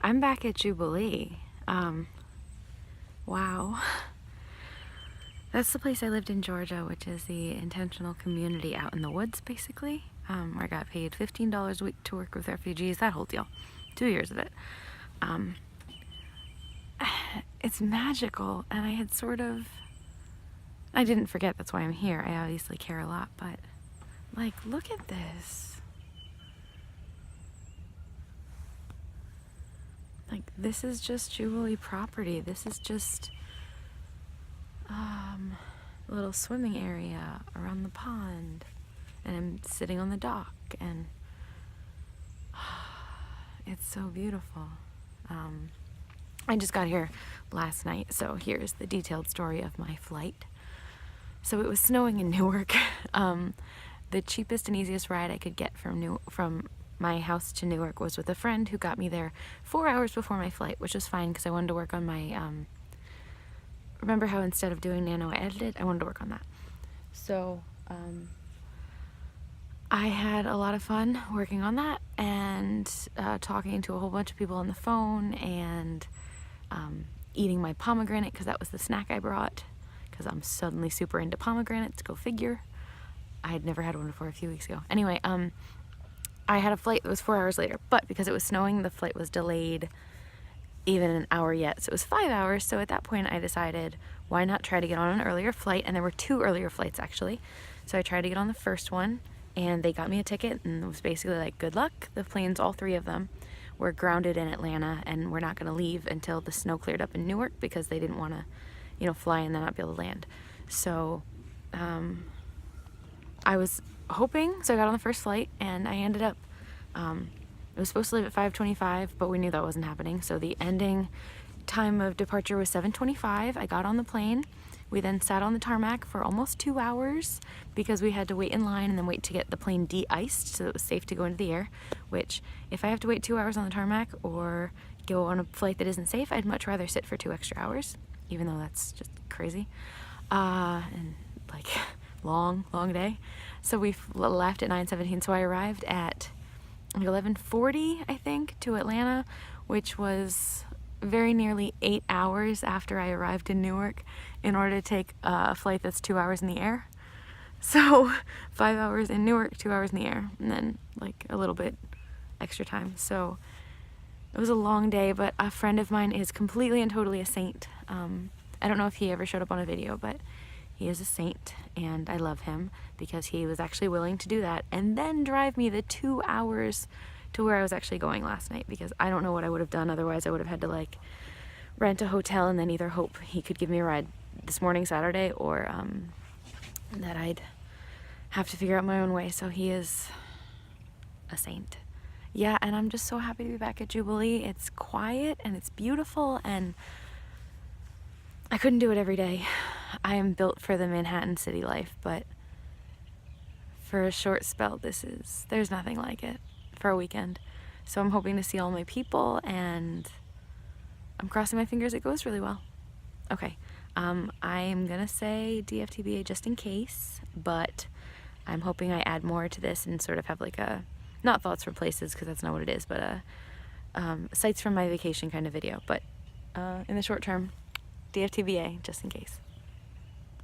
I'm back at Jubilee. Wow. That's the place I lived in Georgia, which is the intentional community out in the woods, basically, where I got paid $15 a week to work with refugees, that whole deal. 2 years of it. It's magical, and I didn't forget that's why I'm here. I obviously care a lot, but, like, look at this. Like, this is just Jubilee property. This is just a little swimming area around the pond, and I'm sitting on the dock, and it's so beautiful. I just got here last night, so here's the detailed story of my flight. So it was snowing in Newark. The cheapest and easiest ride I could get from my house to Newark was with a friend who got me there 4 hours before my flight, which was fine because I wanted to work on my, remember how instead of doing Nano I edited? I wanted to work on that. So I had a lot of fun working on that and talking to a whole bunch of people on the phone and eating my pomegranate because that was the snack I brought because I'm suddenly super into pomegranates, go figure. I had never had one before a few weeks ago. Anyway, I had a flight that was 4 hours later, but because it was snowing, the flight was delayed even an hour yet, so it was 5 hours. So at that point I decided, why not try to get on an earlier flight? And there were 2 earlier flights actually. So I tried to get on the first one, and they got me a ticket, and it was basically like, good luck. The planes, all 3 of them, were grounded in Atlanta, and we're not going to leave until the snow cleared up in Newark because they didn't want to, fly and then not be able to land. So I was hoping, so I got on the first flight, and I ended up, it was supposed to leave at 5:25, but we knew that wasn't happening. So the ending time of departure was 7:25. I got on the plane. We then sat on the tarmac for almost 2 hours because we had to wait in line and then wait to get the plane de-iced so it was safe to go into the air, which if I have to wait 2 hours on the tarmac or go on a flight that isn't safe, I'd much rather sit for 2 extra hours, even though that's just crazy. And like long day. So we left at 9:17, so I arrived at 11:40, I think, to Atlanta, which was very nearly 8 hours after I arrived in Newark in order to take a flight that's 2 hours in the air. So 5 hours in Newark, 2 hours in the air, and then like a little bit extra time. So it was a long day, but a friend of mine is completely and totally a saint. I don't know if he ever showed up on a video, but he is a saint, and I love him because he was actually willing to do that and then drive me the 2 hours to where I was actually going last night, because I don't know what I would have done otherwise. I would have had to like rent a hotel and then either hope he could give me a ride this morning, Saturday, or that I'd have to figure out my own way. So he is a saint. Yeah, and I'm just so happy to be back at Jubilee. It's quiet and it's beautiful, and I couldn't do it every day. I am built for the Manhattan city life, but for a short spell, there's nothing like it for a weekend. So I'm hoping to see all my people, and I'm crossing my fingers it goes really well. Okay, I'm gonna say DFTBA just in case, but I'm hoping I add more to this and sort of have like a, not thoughts for places because that's not what it is, but a sights from my vacation kind of video. But in the short term, DFTBA just in case.